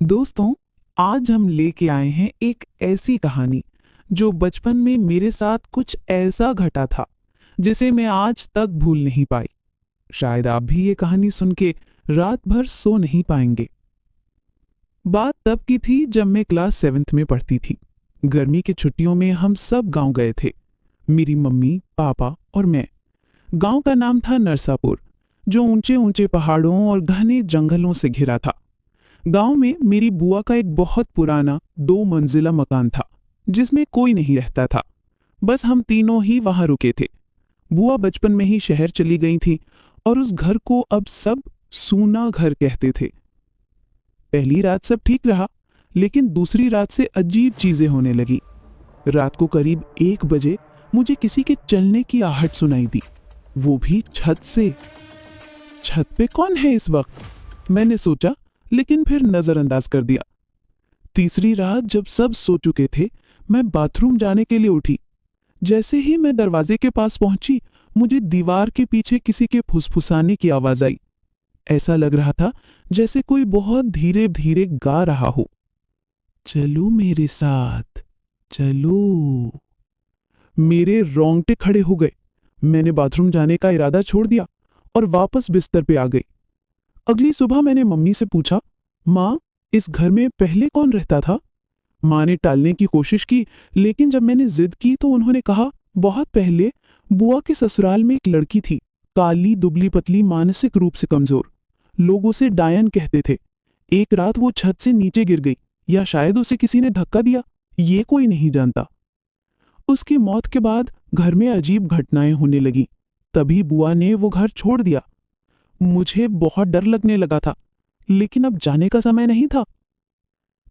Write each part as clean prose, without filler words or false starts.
दोस्तों, आज हम लेके आए हैं एक ऐसी कहानी जो बचपन में मेरे साथ कुछ ऐसा घटा था जिसे मैं आज तक भूल नहीं पाई। शायद आप भी ये कहानी सुन के रात भर सो नहीं पाएंगे। बात तब की थी जब मैं क्लास 7th में पढ़ती थी। गर्मी की छुट्टियों में हम सब गांव गए थे, मेरी मम्मी, पापा और मैं। गांव का नाम था नरसापुर, जो ऊंचे ऊंचे पहाड़ों और घने जंगलों से घिरा था। गांव में मेरी बुआ का एक बहुत पुराना 2 मंजिला मकान था जिसमें कोई नहीं रहता था। बस हम तीनों ही वहां रुके थे। बुआ बचपन में ही शहर चली गई थी और उस घर को अब सब सूना घर कहते थे। पहली रात सब ठीक रहा, लेकिन दूसरी रात से अजीब चीजें होने लगी। रात को करीब 1 बजे मुझे किसी के चलने की आहट सुनाई दी, वो भी छत से। छत पे कौन है इस वक्त, मैंने सोचा, लेकिन फिर नजरअंदाज कर दिया। तीसरी रात जब सब सो चुके थे, मैं बाथरूम जाने के लिए उठी। जैसे ही मैं दरवाजे के पास पहुंची, मुझे दीवार के पीछे किसी के फुसफुसाने की आवाज आई। ऐसा लग रहा था जैसे कोई बहुत धीरे धीरे गा रहा हो, चलो मेरे साथ चलो। मेरे रोंगटे खड़े हो गए। मैंने बाथरूम जाने का इरादा छोड़ दिया और वापस बिस्तर पे आ गई। अगली सुबह मैंने मम्मी से पूछा, माँ, इस घर में पहले कौन रहता था? माँ ने टालने की कोशिश की, लेकिन जब मैंने जिद की तो उन्होंने कहा, बहुत पहले बुआ के ससुराल में एक लड़की थी, काली दुबली पतली, मानसिक रूप से कमजोर। लोग उसे डायन कहते थे। एक रात वो छत से नीचे गिर गई, या शायद उसे किसी ने धक्का दिया, ये कोई नहीं जानता। उसकी मौत के बाद घर में अजीब घटनाएं होने लगी। तभी बुआ ने वो घर छोड़ दिया। मुझे बहुत डर लगने लगा था, लेकिन अब जाने का समय नहीं था।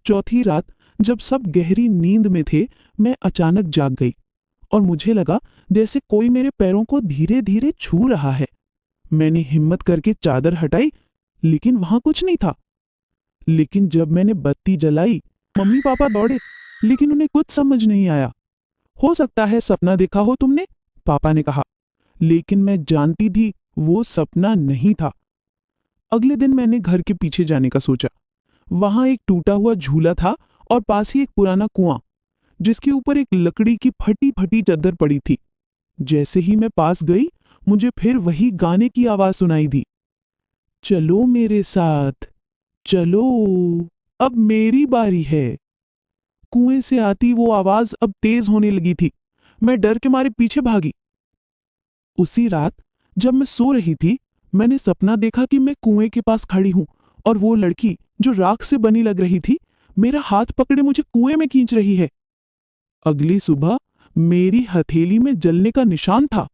चौथी रात जब सब गहरी नींद में थे, मैं अचानक जाग गई और मुझे लगा जैसे कोई मेरे पैरों को धीरे धीरे छू रहा है। मैंने हिम्मत करके चादर हटाई, लेकिन वहां कुछ नहीं था। लेकिन जब मैंने बत्ती जलाई, मम्मी पापा दौड़े, लेकिन उन्हें कुछ समझ नहीं आया। हो सकता है सपना देखा हो तुमने, पापा ने कहा। लेकिन मैं जानती थी वो सपना नहीं था। अगले दिन मैंने घर के पीछे जाने का सोचा। वहां एक टूटा हुआ झूला था और पास ही एक पुराना कुआं, जिसके ऊपर एक लकड़ी की फटी फटी चादर पड़ी थी। जैसे ही मैं पास गई, मुझे फिर वही गाने की आवाज सुनाई दी, चलो मेरे साथ चलो, अब मेरी बारी है। कुएं से आती वो आवाज अब तेज होने लगी थी। मैं डर के मारे पीछे भागी। उसी रात जब मैं सो रही थी, मैंने सपना देखा कि मैं कुएं के पास खड़ी हूं और वो लड़की जो राख से बनी लग रही थी, मेरा हाथ पकड़े मुझे कुएं में खींच रही है। अगली सुबह मेरी हथेली में जलने का निशान था।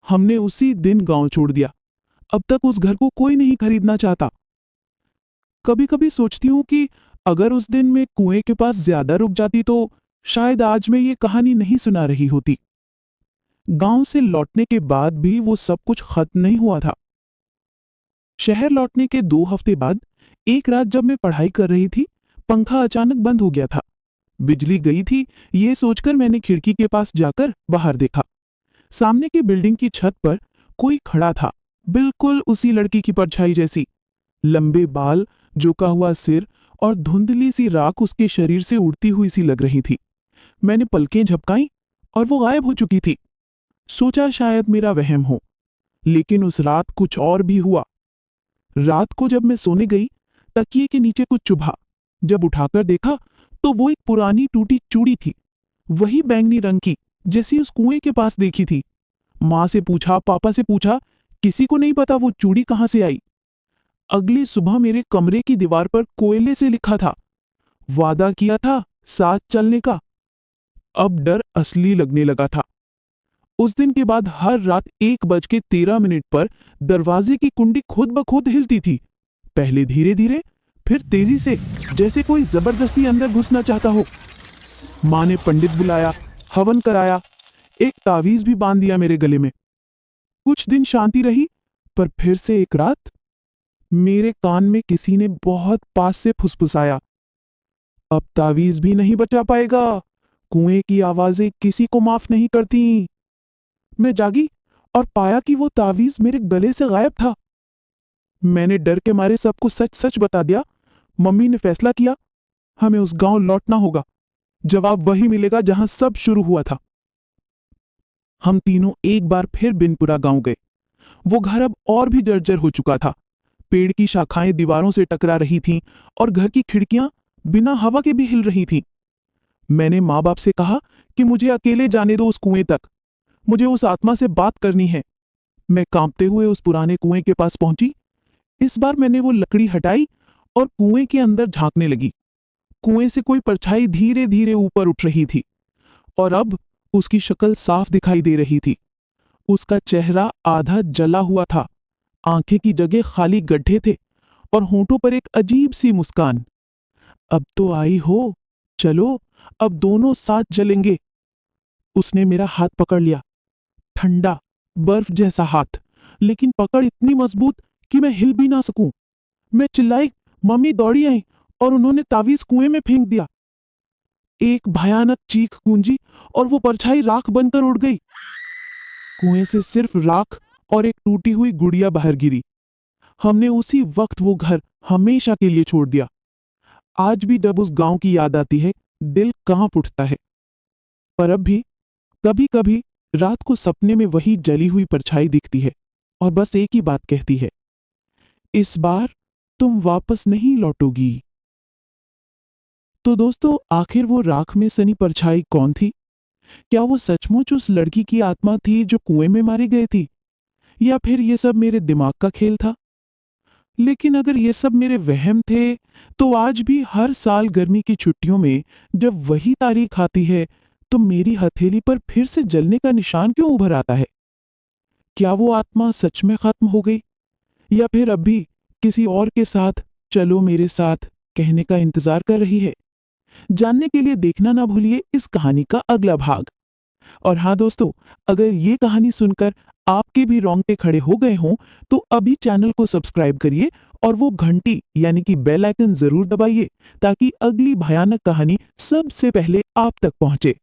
हमने उसी दिन गांव छोड़ दिया। अब तक उस घर को कोई नहीं खरीदना चाहता। कभी कभी सोचती हूँ कि अगर उस दिन मैं कुएं के पास ज्यादा रुक जाती तो शायद आज मैं ये कहानी नहीं सुना रही होती। गांव से लौटने के बाद भी वो सब कुछ खत्म नहीं हुआ था। शहर लौटने के 2 हफ्ते बाद एक रात जब मैं पढ़ाई कर रही थी, पंखा अचानक बंद हो गया था। बिजली गई थी, ये सोचकर मैंने खिड़की के पास जाकर बाहर देखा। सामने की बिल्डिंग की छत पर कोई खड़ा था, बिल्कुल उसी लड़की की परछाई जैसी। लंबे बाल, झुका हुआ सिर और धुंधली सी राख उसके शरीर से उड़ती हुई सी लग रही थी। मैंने पलकें झपकाई और वो गायब हो चुकी थी। सोचा शायद मेरा वहम हो, लेकिन उस रात कुछ और भी हुआ। रात को जब मैं सोने गई, तकिए के नीचे कुछ चुभा। जब उठाकर देखा तो वो एक पुरानी टूटी चूड़ी थी, वही बैंगनी रंग की जैसी उस कुएं के पास देखी थी। माँ से पूछा, पापा से पूछा, किसी को नहीं पता वो चूड़ी कहां से आई। अगली सुबह मेरे कमरे की दीवार पर कोयले से लिखा था, वादा किया था साथ चलने का। अब डर असली लगने लगा था। उस दिन के बाद हर रात 1:13 पर दरवाजे की कुंडी खुद ब खुद हिलती थी। पहले धीरे धीरे, फिर तेजी से, जैसे कोई जबरदस्ती अंदर घुसना चाहता हो। माँ ने पंडित बुलाया, हवन कराया, एक तावीज भी बांध दिया मेरे गले में। कुछ दिन शांति रही, पर फिर से एक रात मेरे कान में किसी ने बहुत पास से फुसफुसाया, अब तावीज भी नहीं बचा पाएगा, कुएं की आवाजें किसी को माफ नहीं करती। मैं जागी और पाया कि वो तावीज मेरे गले से गायब था। मैंने डर के मारे सबको सच सच बता दिया। मम्मी ने फैसला किया, हमें उस गांव लौटना होगा। जवाब वही मिलेगा जहां सब शुरू हुआ था। हम तीनों एक बार फिर बिनपुरा गांव गए। वो घर अब और भी जर्जर हो चुका था। पेड़ की शाखाएं दीवारों से टकरा रही थीं और घर की खिड़कियां बिना हवा के भी हिल रही थीं। मैंने माँ बाप से कहा कि मुझे अकेले जाने दो उस कुएं तक। मुझे उस आत्मा से बात करनी है। मैं कांपते हुए उस पुराने कुएं के पास पहुंची। इस बार मैंने वो लकड़ी हटाई और कुएं के अंदर झांकने लगी। कुएं से कोई परछाई धीरे धीरे ऊपर उठ रही थी और अब उसकी शक्ल साफ दिखाई दे रही थी। उसका चेहरा आधा जला हुआ था, आंखें की जगह खाली गड्ढे थे और होंठों पर एक अजीब सी मुस्कान। अब तो आई हो, चलो अब दोनों साथ जलेंगे। उसने मेरा हाथ पकड़ लिया, ठंडा बर्फ जैसा हाथ, लेकिन पकड़ इतनी मजबूत कि मैं हिल भी ना सकूं। मैं चिल्लाई, मम्मी दौड़ी आई और उन्होंने तावीज कुएं में फेंक दिया। एक भयानक चीख गूंजी और वो परछाई राख बनकर उड़ गई। कुएं से सिर्फ राख और एक टूटी हुई गुड़िया बाहर गिरी। हमने उसी वक्त वो घर हमेशा के लिए छोड़ दिया। आज भी जब उस गांव की याद आती है, दिल कांप उठता है। पर अब भी कभी कभी रात को सपने में वही जली हुई परछाई दिखती है और बस एक ही बात कहती है, इस बार तुम वापस नहीं लौटोगी। तो दोस्तों, आखिर वो राख में सनी परछाई कौन थी? क्या वो सचमुच उस लड़की की आत्मा थी जो कुएं में मारी गई थी, या फिर ये सब मेरे दिमाग का खेल था? लेकिन अगर ये सब मेरे वहम थे, तो आज भी हर साल गर्मी की छुट्टियों में जब वही तारीख आती है, तो मेरी हथेली पर फिर से जलने का निशान क्यों उभर आता है? क्या वो आत्मा सच में खत्म हो गई, या फिर अब भी किसी और के साथ चलो मेरे साथ कहने का इंतजार कर रही है? जानने के लिए देखना ना भूलिए इस कहानी का अगला भाग। और हाँ दोस्तों, अगर ये कहानी सुनकर आपके भी रोंगटे खड़े हो गए हों, तो अभी चैनल को सब्सक्राइब करिए और वो घंटी यानी कि बेल आइकन जरूर दबाइए, ताकि अगली भयानक कहानी सबसे पहले आप तक पहुंचे।